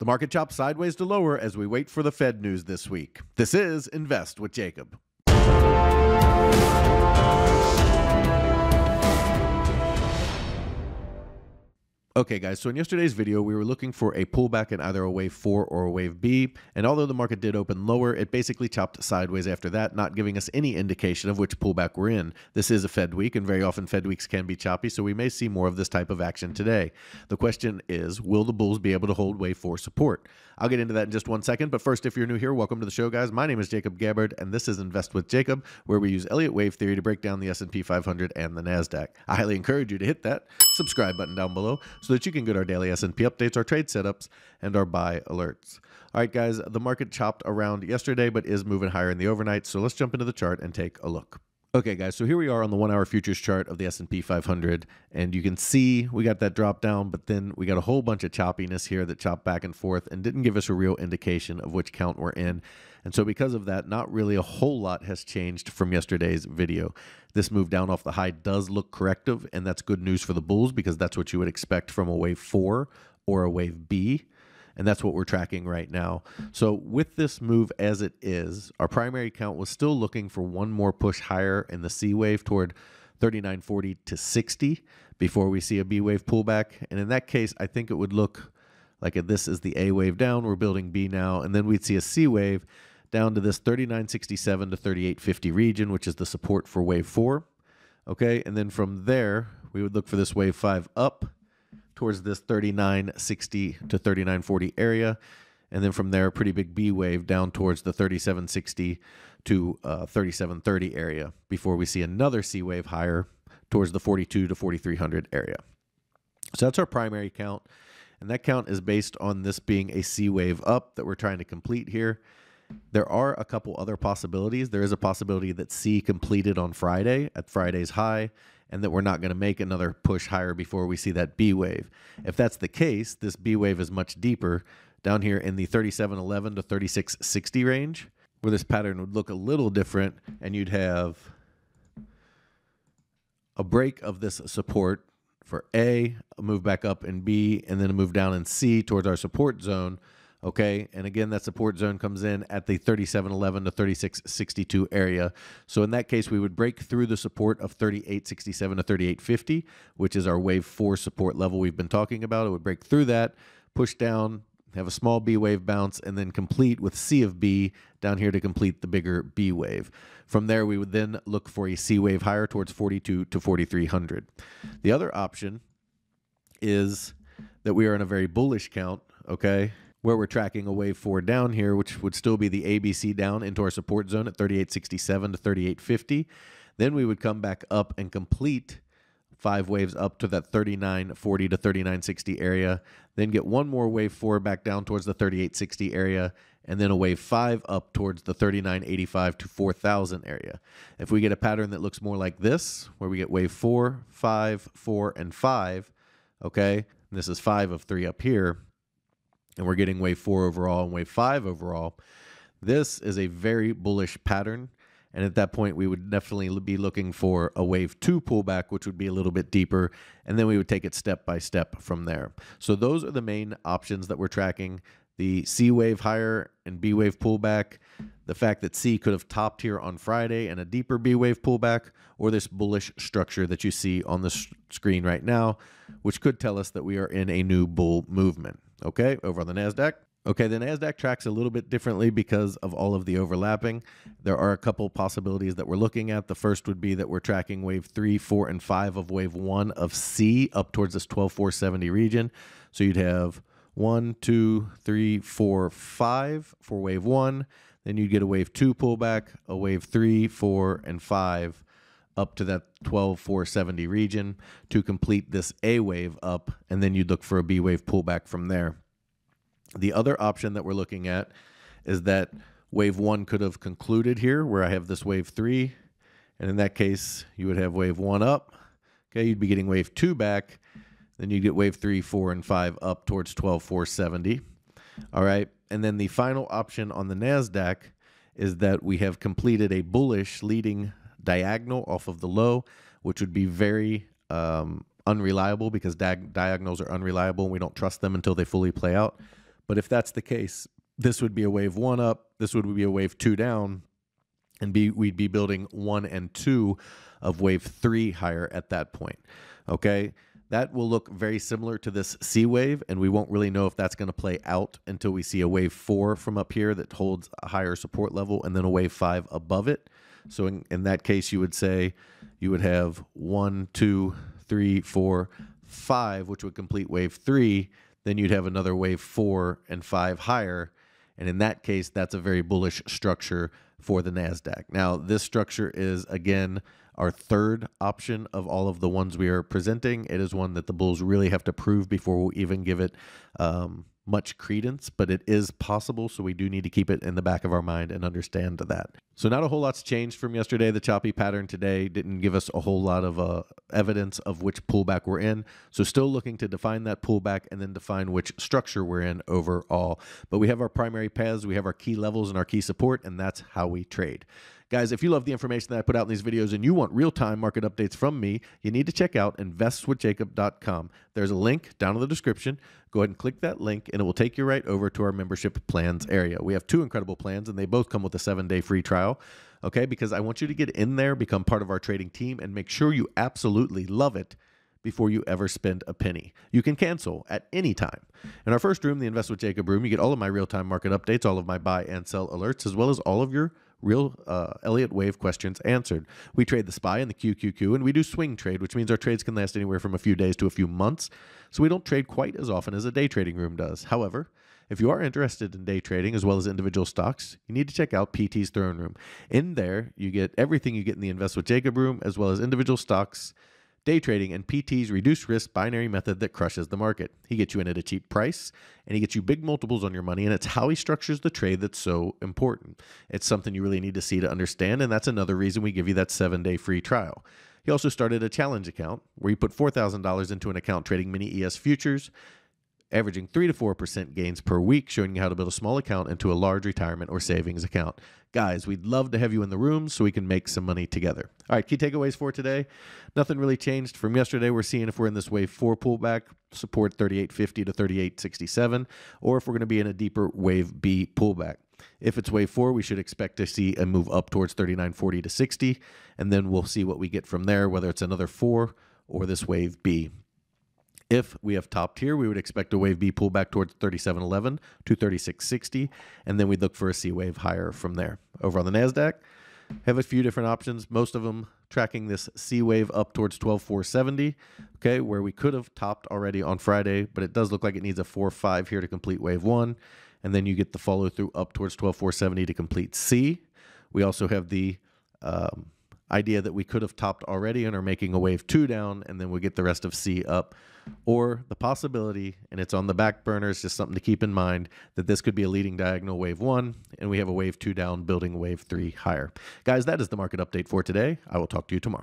The market chops sideways to lower as we wait for the Fed news this week. This is Invest with Jacob. Okay guys, so in yesterday's video, we were looking for a pullback in either a wave 4 or a wave B, and although the market did open lower, it basically chopped sideways after that, not giving us any indication of which pullback we're in. This is a Fed week, and very often Fed weeks can be choppy, so we may see more of this type of action today. The question is, will the bulls be able to hold wave 4 support? I'll get into that in just one second, but first, if you're new here, welcome to the show, guys. My name is Jacob Gabbard, and this is Invest with Jacob, where we use Elliott Wave Theory to break down the SP 500 and the NASDAQ. I highly encourage you to hit that subscribe button down below so that you can get our daily S&P updates, our trade setups, and our buy alerts. All right, guys, the market chopped around yesterday, but is moving higher in the overnight, so let's jump into the chart and take a look. Okay, guys, so here we are on the 1-hour futures chart of the S&P 500, and you can see we got that drop down, but then we got a whole bunch of choppiness here that chopped back and forth and didn't give us a real indication of which count we're in. And so because of that, not really a whole lot has changed from yesterday's video. This move down off the high does look corrective, and that's good news for the bulls because that's what you would expect from a wave 4 or a wave B. And that's what we're tracking right now. So with this move as it is, our primary count was still looking for one more push higher in the C wave toward 39.40 to 60 before we see a B wave pullback. And in that case, I think it would look like this is the A wave down. We're building B now. And then we'd see a C wave down to this 39.67 to 38.50 region, which is the support for wave 4. Okay, and then from there, we would look for this wave 5 up towards this 39.60 to 39.40 area. And then from there, a pretty big B wave down towards the 37.60 to 37.30 area before we see another C wave higher towards the 42 to 4,300 area. So that's our primary count. And that count is based on this being a C wave up that we're trying to complete here. There are a couple other possibilities. There is a possibility that C completed on Friday at Friday's high, and that we're not going to make another push higher before we see that B wave. If that's the case, this B wave is much deeper down here in the 37.11 to 36.60 range, where this pattern would look a little different, and you'd have a break of this support for A, a move back up in B, and then a move down in C towards our support zone. Okay, and again, that support zone comes in at the 37.11 to 36.62 area. So in that case, we would break through the support of 38.67 to 38.50, which is our wave 4 support level we've been talking about. It would break through that, push down, have a small B wave bounce, and then complete with C of B down here to complete the bigger B wave. From there, we would then look for a C wave higher towards 42 to 4,300. The other option is that we are in a very bullish count, okay, where we're tracking a wave 4 down here, which would still be the ABC down into our support zone at 38.67 to 38.50. Then we would come back up and complete 5 waves up to that 39.40 to 39.60 area, then get one more wave 4 back down towards the 38.60 area, and then a wave 5 up towards the 39.85 to 4,000 area. If we get a pattern that looks more like this, where we get wave 4, 5, 4, and 5, okay, and this is 5 of 3 up here, and we're getting wave 4 overall and wave 5 overall, this is a very bullish pattern. And at that point, we would definitely be looking for a wave 2 pullback, which would be a little bit deeper. And then we would take it step by step from there. So those are the main options that we're tracking. The C wave higher and B wave pullback, the fact that C could have topped here on Friday and a deeper B wave pullback, or this bullish structure that you see on the screen right now, which could tell us that we are in a new bull movement. Okay, over on the NASDAQ. Okay, the NASDAQ tracks a little bit differently because of all of the overlapping. There are a couple possibilities that we're looking at. The first would be that we're tracking wave 3, 4, and 5 of wave 1 of C up towards this 12,470 region. So you'd have 1, 2, 3, 4, 5 for wave 1. Then you'd get a wave 2 pullback, a wave 3, 4, and 5 up to that 12,470 region to complete this A wave up, and then you'd look for a B wave pullback from there. The other option that we're looking at is that wave 1 could have concluded here, where I have this wave 3, and in that case, you would have wave 1 up. Okay, you'd be getting wave 2 back, then you get wave 3, 4, and 5 up towards 12,470. All right, and then the final option on the NASDAQ is that we have completed a bullish leading diagonal off of the low, which would be very unreliable because diagonals are unreliable and we don't trust them until they fully play out. But if that's the case, this would be a wave 1 up, this would be a wave 2 down, and we'd be building 1 and 2 of wave 3 higher at that point. Okay, that will look very similar to this C wave, and we won't really know if that's going to play out until we see a wave 4 from up here that holds a higher support level, and then a wave 5 above it. So in that case, you would say you would have 1, 2, 3, 4, 5, which would complete wave 3. Then you'd have another wave 4 and 5 higher. And in that case, that's a very bullish structure for the NASDAQ. Now, this structure is, again, our third option of all of the ones we are presenting. It is one that the bulls really have to prove before we'll even give it much credence, but it is possible, so we do need to keep it in the back of our mind and understand that. So not a whole lot's changed from yesterday. The choppy pattern today didn't give us a whole lot of evidence of which pullback we're in, so still looking to define that pullback and then define which structure we're in overall. But we have our primary paths, we have our key levels and our key support, and that's how we trade. Guys, if you love the information that I put out in these videos and you want real-time market updates from me, you need to check out investwithjacob.com. There's a link down in the description. Go ahead and click that link, and it will take you right over to our membership plans area. We have 2 incredible plans, and they both come with a 7-day free trial, okay? Because I want you to get in there, become part of our trading team, and make sure you absolutely love it before you ever spend a penny. You can cancel at any time. In our first room, the Invest with Jacob room, you get all of my real-time market updates, all of my buy and sell alerts, as well as all of your real Elliott Wave questions answered. We trade the SPY and the QQQ, and we do swing trade, which means our trades can last anywhere from a few days to a few months, so we don't trade quite as often as a day trading room does. However, if you are interested in day trading as well as individual stocks, you need to check out PT's Throne Room. In there, you get everything you get in the Invest with Jacob room, as well as individual stocks, day trading, and PT's reduced risk binary method that crushes the market. He gets you in at a cheap price, and he gets you big multiples on your money, and it's how he structures the trade that's so important. It's something you really need to see to understand, and that's another reason we give you that 7-day free trial. He also started a challenge account where you put $4,000 into an account trading mini ES futures, averaging 3 to 4% gains per week, showing you how to build a small account into a large retirement or savings account. Guys, we'd love to have you in the room so we can make some money together. All right, key takeaways for today. Nothing really changed from yesterday. We're seeing if we're in this wave 4 pullback, support 38.50 to 38.67, or if we're going to be in a deeper wave B pullback. If it's wave 4, we should expect to see a move up towards 39.40 to 60, and then we'll see what we get from there, whether it's another 4 or this wave B. If we have topped here, we would expect a wave B pullback towards 37.11 to 36.60, and then we'd look for a C wave higher from there. Over on the NASDAQ, have a few different options, most of them tracking this C wave up towards 12,470, okay, where we could have topped already on Friday, but it does look like it needs a 4.5 here to complete wave 1, and then you get the follow through up towards 12,470 to complete C. We also have the idea that we could have topped already and are making a wave 2 down, and then we get the rest of C up, or the possibility, and it's on the back burner, it's just something to keep in mind, that this could be a leading diagonal wave 1, and we have a wave 2 down building a wave 3 higher. Guys, that is the market update for today. I will talk to you tomorrow.